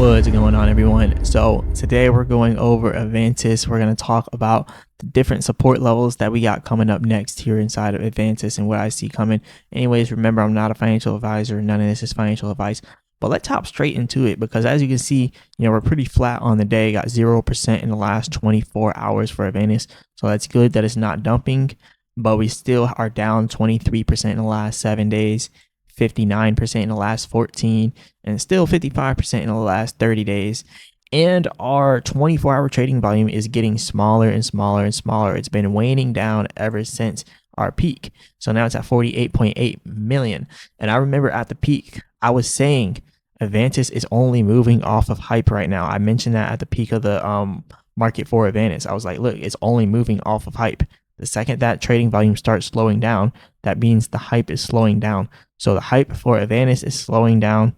What's going on, everyone? So today we're going over AVANTIS. We're going to talk about the different support levels that we got coming up next here inside of AVANTIS and what I see coming. Anyways, remember, I'm not a financial advisor. None of this is financial advice. But let's hop straight into it, because as you can see, we're pretty flat on the day. Got 0% in the last 24 hours for AVANTIS. So that's good that it's not dumping, but we still are down 23% in the last 7 days. 59% in the last 14, and still 55% in the last 30 days. And our 24-hour trading volume is getting smaller and smaller and smaller. It's been waning down ever since our peak. So now it's at 48.8 million. And I remember at the peak, I was saying AVANTIS is only moving off of hype right now. I mentioned that at the peak of the market for AVANTIS. I was like, look, it's only moving off of hype. The second that trading volume starts slowing down, that means the hype is slowing down. So the hype for AVANTIS is slowing down,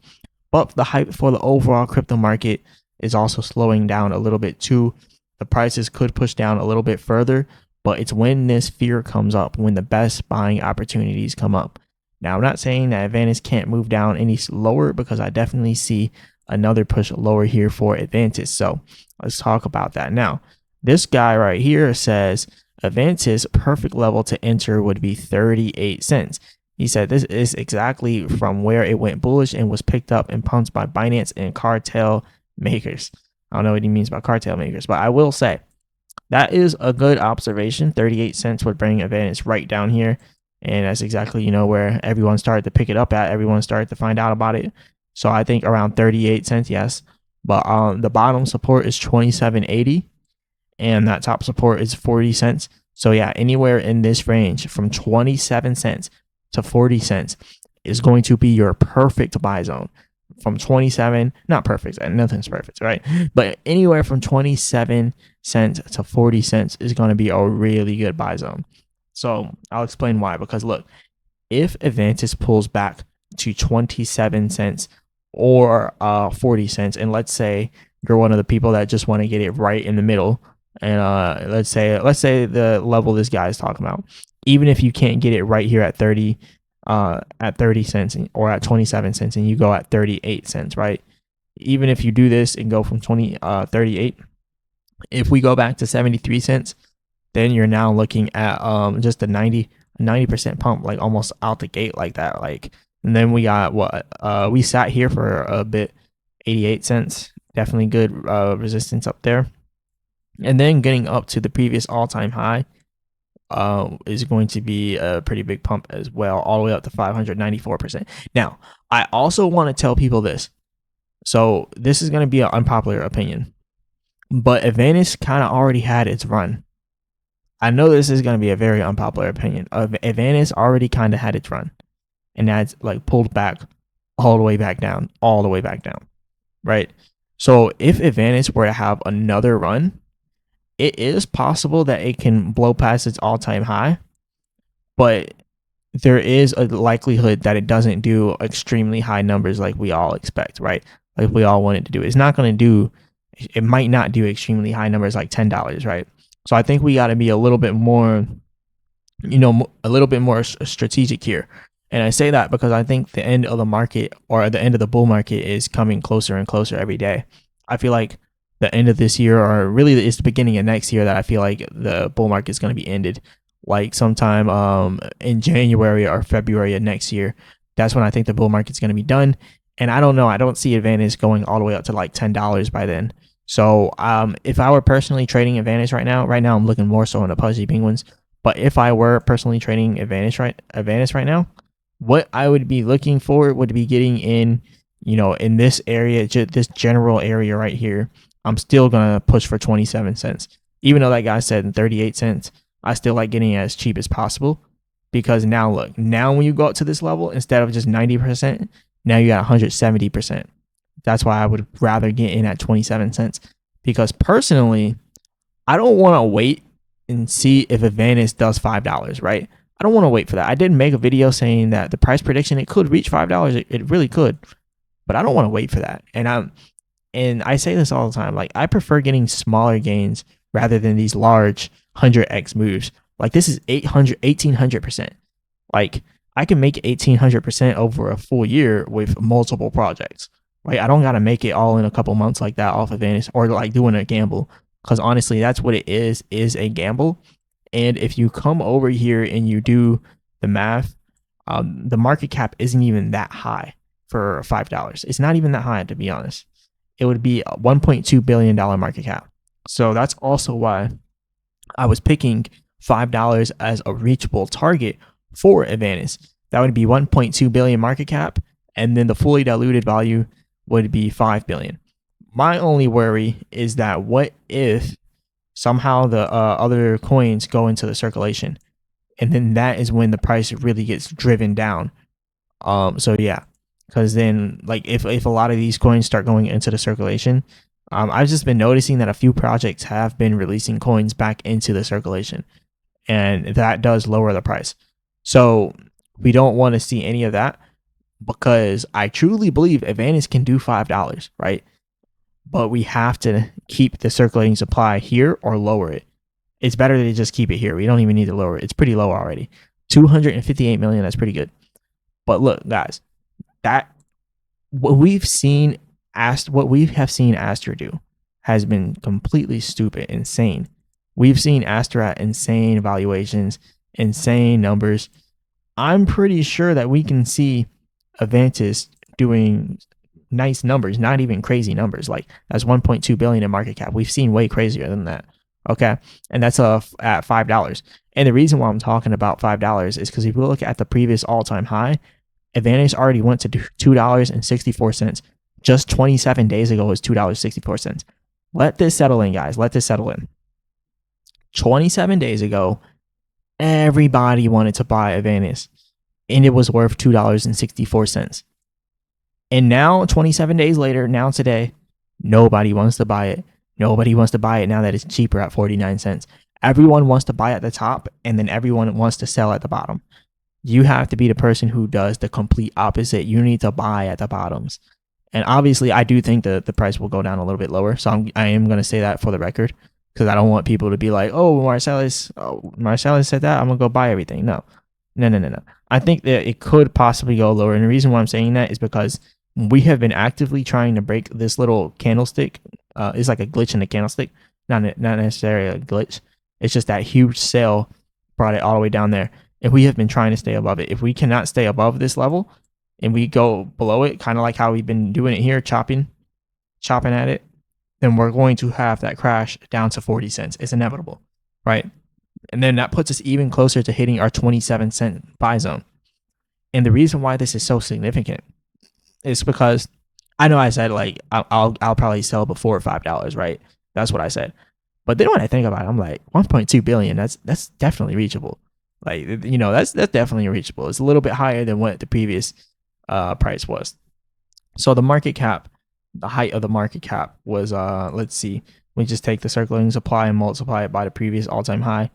but the hype for the overall crypto market is also slowing down a little bit too. The prices could push down a little bit further, but it's when this fear comes up, when the best buying opportunities come up. Now, I'm not saying that AVANTIS can't move down any lower, because I definitely see another push lower here for AVANTIS. So let's talk about that. Now, this guy right here says AVANTIS perfect level to enter would be 38 cents. He said this is exactly from where it went bullish and was picked up and pumped by Binance and cartel makers. I don't know what he means by cartel makers, but I will say that is a good observation. 38 cents would bring AVANTIS right down here. And that's exactly, where everyone started to pick it up at. Everyone started to find out about it. So I think around 38 cents, yes. But the bottom support is 27.80. And that top support is 40 cents. So yeah, anywhere in this range from 27 cents to 40 cents is going to be your perfect buy zone. From 27, not perfect, nothing's perfect, right? But anywhere from 27 cents to 40 cents is going to be a really good buy zone. So I'll explain why. Because look, if AVANTIS pulls back to 27 cents or 40 cents, and let's say you're one of the people that just want to get it right in the middle, and let's say the level this guy is talking about, even if you can't get it right here at 30 cents or at 27 cents, and you go at 38 cents, right? Even if you do this and go from 38, if we go back to 73 cents, then you're now looking at just a 90% pump, like almost out the gate like that. Like, and then we got we sat here for a bit, 88 cents, definitely good resistance up there. And then getting up to the previous all-time high is going to be a pretty big pump as well, all the way up to 594%. Now, I also want to tell people this. So this is going to be an unpopular opinion, but AVANTIS kind of already had its run. I know this is going to be a very unpopular opinion. AVANTIS already kind of had its run, and that's like pulled back all the way back down, right? So if AVANTIS were to have another run, it is possible that it can blow past its all-time high, but there is a likelihood that it doesn't do extremely high numbers like we all expect, right? Like we all want it to do. It's not going to do, it might not do extremely high numbers like $10, right? So I think we got to be a little bit more, strategic here. And I say that because I think the end of the market, or the end of the bull market, is coming closer and closer every day. I feel like the end of this year, or really it's the beginning of next year, that I feel like the bull market is going to be ended. Like sometime in January or February of next year, that's when I think the bull market is going to be done. And I don't know, I don't see AVANTIS going all the way up to like $10 by then. So if I were personally trading AVANTIS right now I'm looking more so on the Pudgy Penguins. But if I were personally trading AVANTIS right now, what I would be looking for would be getting in, in this area, this general area right here. I'm still going to push for 27 cents. Even though that guy said 38 cents, I still like getting it as cheap as possible. Because now look, now when you go up to this level, instead of just 90%, now you got 170%. That's why I would rather get in at 27 cents. Because personally, I don't want to wait and see if AVANTIS does $5, right? I don't want to wait for that. I did make a video saying that the price prediction, it could reach $5. It really could. But I don't want to wait for that. And I say this all the time, like I prefer getting smaller gains rather than these large 100x moves. Like this is 1800%. Like I can make 1800% over a full year with multiple projects. right? I don't got to make it all in a couple months like that off of AVANTIS, or like doing a gamble, because honestly, that's what it is a gamble. And if you come over here and you do the math, the market cap isn't even that high for $5. It's not even that high, to be honest. It would be a $1.2 billion market cap. So that's also why I was picking $5 as a reachable target for AVANTIS. That would be 1.2 billion market cap, and then the fully diluted value would be 5 billion. My only worry is that what if somehow the other coins go into the circulation, and then that is when the price really gets driven down. So yeah, because then like if a lot of these coins start going into the circulation, I've just been noticing that a few projects have been releasing coins back into the circulation, and that does lower the price. So we don't want to see any of that, because I truly believe AVANTIS can do $5, right? But we have to keep the circulating supply here or lower it. It's better to just keep it here. We don't even need to lower it. It's pretty low already. 258 million, that's pretty good. But look, guys, that what we have seen Astra do has been completely stupid, insane. We've seen Astra at insane valuations, insane numbers. I'm pretty sure that we can see AVANTIS doing nice numbers, not even crazy numbers. Like that's 1.2 billion in market cap. We've seen way crazier than that. Okay, and that's at $5. And the reason why I'm talking about $5 is because if you look at the previous all-time high, AVANTIS already went to $2.64. Just 27 days ago was $2.64. Let this settle in, guys. Let this settle in. 27 days ago, everybody wanted to buy AVANTIS, and it was worth $2.64. And now, 27 days later, now today, nobody wants to buy it. Nobody wants to buy it now that it's cheaper at 49 cents. Everyone wants to buy at the top, and then everyone wants to sell at the bottom. You have to be the person who does the complete opposite. You need to buy at the bottoms. And obviously, I do think that the price will go down a little bit lower. So I am going to say that for the record, because I don't want people to be like, oh, Marcellus said that, I'm going to go buy everything. No. I think that it could possibly go lower. And the reason why I'm saying that is because we have been actively trying to break this little candlestick. It's like a glitch in the candlestick. Not necessarily a glitch. It's just that huge sale brought it all the way down there. And we have been trying to stay above it. If we cannot stay above this level and we go below it, kind of like how we've been doing it here, chopping at it, then we're going to have that crash down to 40 cents. It's inevitable, right? And then that puts us even closer to hitting our 27-cent buy zone. And the reason why this is so significant is because I know I said like I'll probably sell before $5, right? That's what I said. But then when I think about it, I'm like 1.2 billion. That's definitely reachable. Like, you know, that's definitely reachable. It's a little bit higher than what the previous price was. So the market cap, the height of the market cap was let's see, we just take the circulating supply and multiply it by the previous all-time high.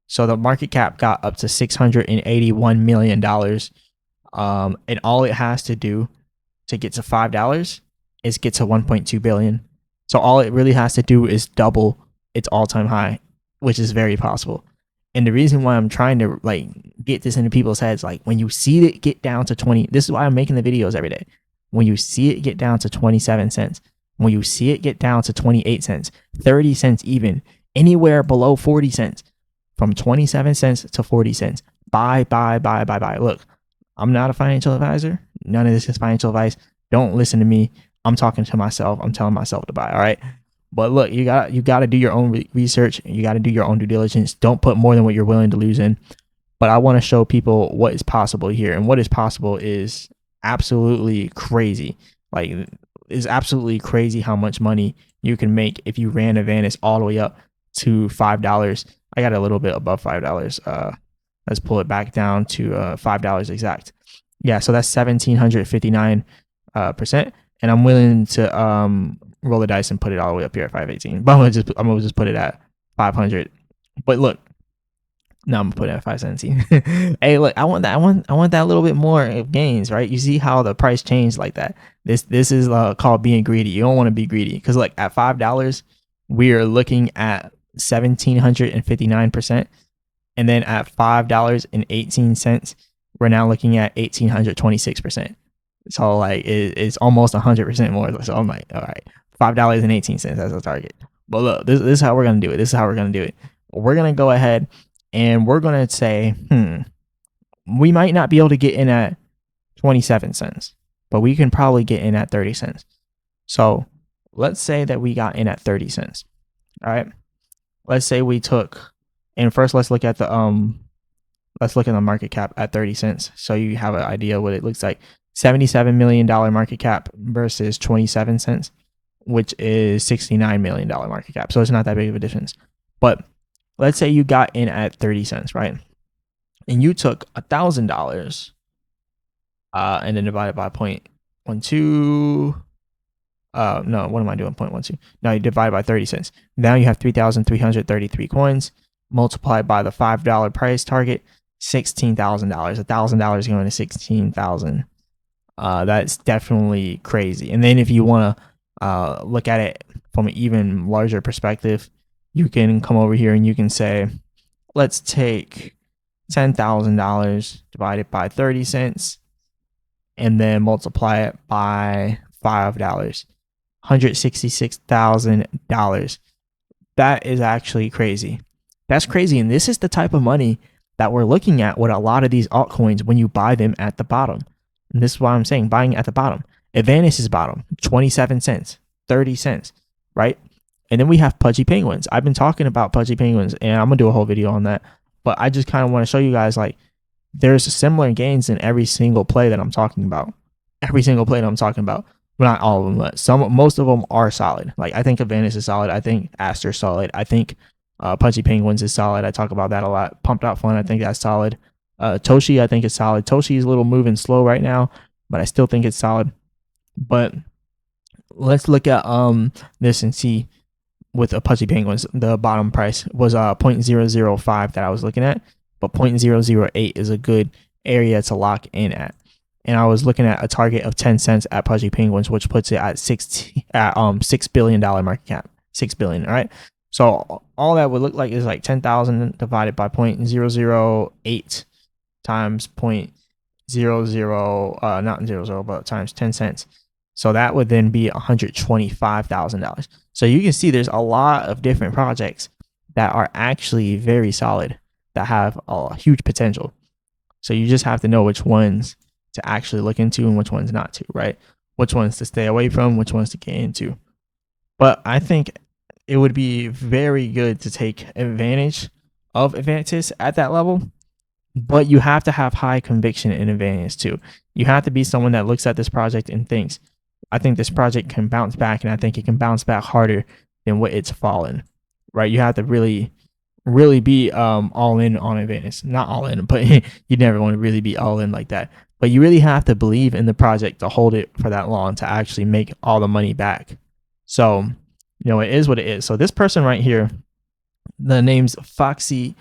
So the market cap got up to $681 million. And all it has to do to get to $5 is get to 1.2 billion. So all it really has to do is double its all-time high, which is very possible. And the reason why I'm trying to like get this into people's heads, like when you see it get down to 20, this is why I'm making the videos every day. When you see it get down to 27 cents, when you see it get down to 28 cents, 30 cents even, anywhere below 40 cents, from 27 cents to 40 cents, buy. Look, I'm not a financial advisor. None of this is financial advice. Don't listen to me. I'm talking to myself. I'm telling myself to buy. All right. But look, you got to do your own research. You got to do your own due diligence. Don't put more than what you're willing to lose in. But I want to show people what is possible here. And what is possible is absolutely crazy. Like, it's absolutely crazy how much money you can make if you ran AVANTIS all the way up to $5. I got a little bit above $5. Let's pull it back down to $5 exact. Yeah, so that's 1,759%. And I'm willing to roll the dice and put it all the way up here at 518. But I'm gonna just put it at 500. But look, now I'm gonna put it at 517. Hey, look, I want that little bit more of gains, right? You see how the price changed like that. This is called being greedy. You don't want to be greedy, because like at $5, we are looking at 1,759%, and then at $5.18, we're now looking at 1,826%. So like it's almost 100% more. So I'm like, all right, $5.18 as a target. But look, this is how we're gonna do it. This is how we're gonna do it. We're gonna go ahead and we're gonna say, we might not be able to get in at 27 cents, but we can probably get in at 30 cents. So let's say that we got in at 30 cents. All right. Let's say we took, and first let's look at the market cap at 30 cents. So you have an idea what it looks like. $77 million market cap versus 27 cents, which is $69 million market cap. So it's not that big of a difference. But let's say you got in at 30 cents, right? And you took $1,000 and then divided by 0.12. No, what am I doing? 0.12. Now you divide by 30 cents. Now you have 3,333 coins multiplied by the $5 price target, $16,000. $1,000 going to 16,000. That's definitely crazy. And then if you want to look at it from an even larger perspective, you can come over here and you can say, let's take $10,000 divided by 30 cents and then multiply it by $5. $166,000. That is actually crazy. That's crazy. And this is the type of money that we're looking at with a lot of these altcoins when you buy them at the bottom. And this is why I'm saying buying at the bottom. AVANTIS is bottom, 27 cents, 30 cents, right? And then we have Pudgy Penguins. I've been talking about Pudgy Penguins and I'm going to do a whole video on that. But I just kind of want to show you guys like there's similar gains in every single play that I'm talking about. Every single play that I'm talking about. Well, not all of them, but most of them are solid. Like I think AVANTIS is solid. I think Aster's solid. I think Pudgy Penguins is solid. I talk about that a lot. Pumped Out Fun, I think that's solid. Toshi, I think is solid. Toshi is a little moving slow right now, but I still think it's solid. But let's look at this and see with a Pudgy Penguins, the bottom price was 0.005 that I was looking at, but 0.008 is a good area to lock in at. And I was looking at a target of 10 cents at Pudgy Penguins, which puts it at $6 billion market cap. $6 billion. All right. So all that would look like is like 10,000 divided by 0.008 times 0.00, not 00, but times 10 cents. So that would then be $125,000. So you can see there's a lot of different projects that are actually very solid, that have a huge potential. So you just have to know which ones to actually look into and which ones not to, right? Which ones to stay away from, which ones to get into. But I think it would be very good to take advantage of AVANTIS at that level. But you have to have high conviction in AVANTIS too. You have to be someone that looks at this project and thinks, I think this project can bounce back, and I think it can bounce back harder than what it's fallen, right? You have to really be all in on AVANTIS. Not all in, but you never want to really be all in like that. But you really have to believe in the project to hold it for that long to actually make all the money back. So, you know, it is what it is. So this person right here, the name's Foxy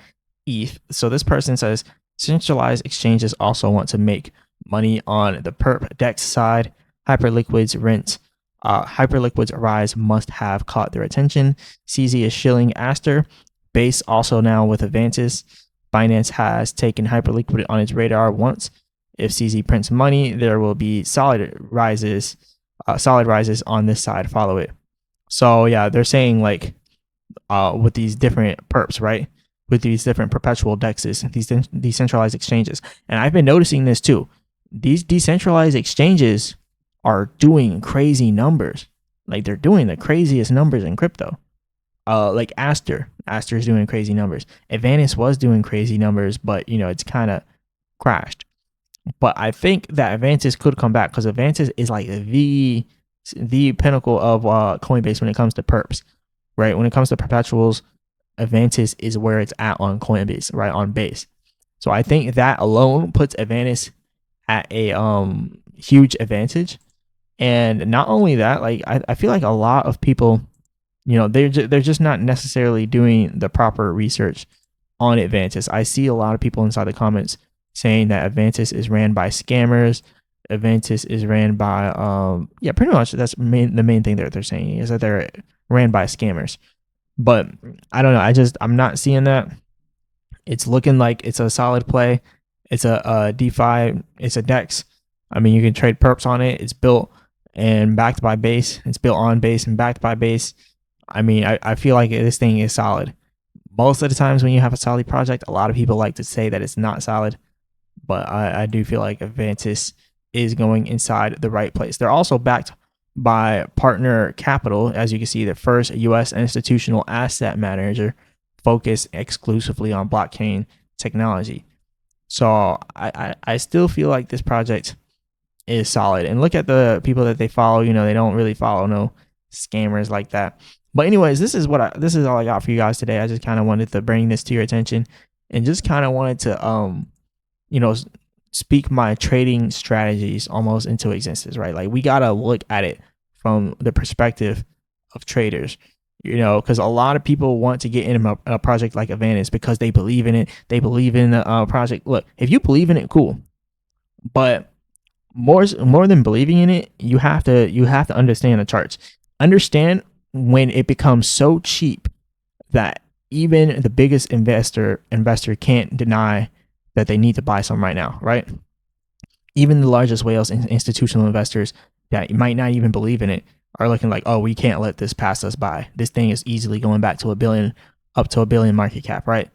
ETH. So this person says, centralized exchanges also want to make money on the perp DEX side. Hyperliquid's rent, Hyperliquid's rise must have caught their attention. CZ is shilling Aster. Base also now with AVANTIS. Binance has taken Hyperliquid on its radar once. If CZ prints money, there will be solid rises on this side. Follow it. So yeah, they're saying like with these different perps, right? With these different perpetual dexes, these decentralized exchanges. And I've been noticing this too. These decentralized exchanges are doing crazy numbers. Like they're doing the craziest numbers in crypto. Like Aster is doing crazy numbers. AVANTIS was doing crazy numbers, but you know, it's kind of crashed. But I think that AVANTIS could come back because AVANTIS is like the pinnacle of Coinbase when it comes to perps, right? When it comes to perpetuals, AVANTIS is where it's at on Coinbase, right, on base. So I think that alone puts AVANTIS at a huge advantage. And not only that, like I feel like a lot of people, you know, they're just not necessarily doing the proper research on AVANTIS. I see a lot of people inside the comments saying that AVANTIS is ran by scammers. AVANTIS is ran by yeah, pretty much that's the main thing they're saying is that they're ran by scammers. But I don't know. I'm not seeing that. It's looking like it's a solid play. It's a DeFi. It's a DEX. I mean, you can trade perps on it. It's built and backed by base. It's built on base and backed by base. I mean, I feel like this thing is solid. Most of the times when you have a solid project, a lot of people like to say that it's not solid, but I do feel like Avantis is going inside the right place. They're also backed by partner capital, as you can see, the first U.S. institutional asset manager focused exclusively on blockchain technology. So I still feel like this project is solid. And look at the people that they follow. You know, they don't really follow no scammers like that. But anyways, this is all I got for you guys today. I just kind of wanted to bring this to your attention and just kind of wanted to you know, speak my trading strategies almost into existence, right? Like, we got to look at it from the perspective of traders, you know, because a lot of people want to get in a project like AVANTIS because they believe in it. They believe in the project. Look, if you believe in it, cool. But more than believing in it, you have to understand the charts. Understand when it becomes so cheap that even the biggest investor can't deny that they need to buy some right now, right? Even the largest whales and institutional investors that might not even believe in it are looking like, oh, we can't let this pass us by. This thing is easily going back to up to $1 billion market cap, right?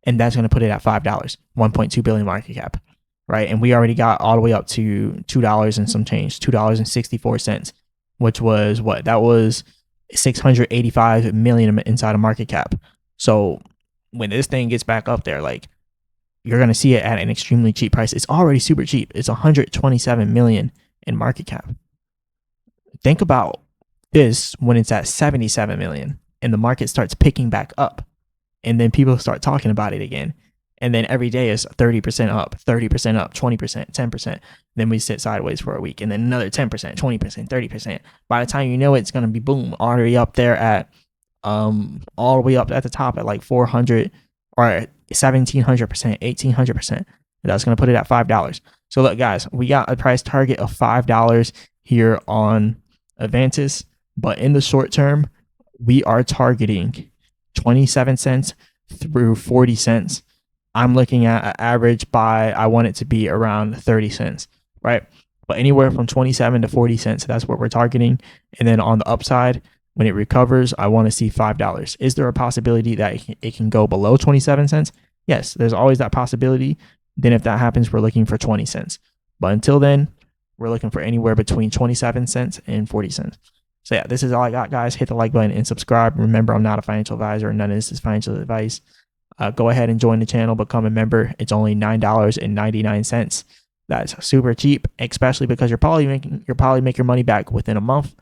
And that's going to put it at $5, 1.2 billion market cap, right? And we already got all the way up to $2 and some change, $2.64, which was what? That was 685 million inside of market cap. So when this thing gets back up there, like, you're going to see it at an extremely cheap price. It's already super cheap. It's 127 million in market cap. Think about this when it's at 77 million and the market starts picking back up, and then people start talking about it again. And then every day is 30% up, 30% up, 20%, 10%. Then we sit sideways for a week, and then another 10%, 20%, 30%. By the time you know it, it's going to be boom, already up there at all the way up at the top at like 400 or 1700%, 1800%. That's going to put it at $5. So look, guys, we got a price target of $5 here on Avantis, but in the short term, we are targeting 27 cents through 40 cents. I'm looking at an average buy. I want it to be around 30 cents, right? But anywhere from 27 to 40 cents, that's what we're targeting. And then on the upside, when it recovers, I want to see $5. Is there a possibility that it can go below 27 cents? Yes, there's always that possibility. Then if that happens, we're looking for 20 cents. But until then, we're looking for anywhere between 27 cents and 40 cents. So yeah, this is all I got, guys. Hit the like button and subscribe. Remember, I'm not a financial advisor, and none of this is financial advice. Go ahead and join the channel, become a member. It's only $9.99. That's super cheap, especially because you'll probably make your money back within a month.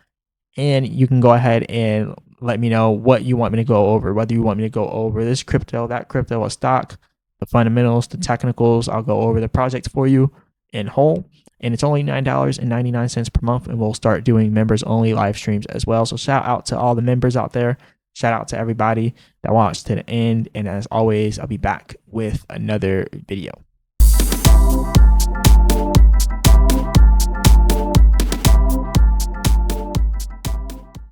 And you can go ahead and let me know what you want me to go over, whether you want me to go over this crypto, that crypto, a stock, the fundamentals, the technicals. I'll go over the project for you in whole. And it's only $9.99 per month, and we'll start doing members only live streams as well. So shout out to all the members out there. Shout out to everybody that watched to the end. And as always, I'll be back with another video.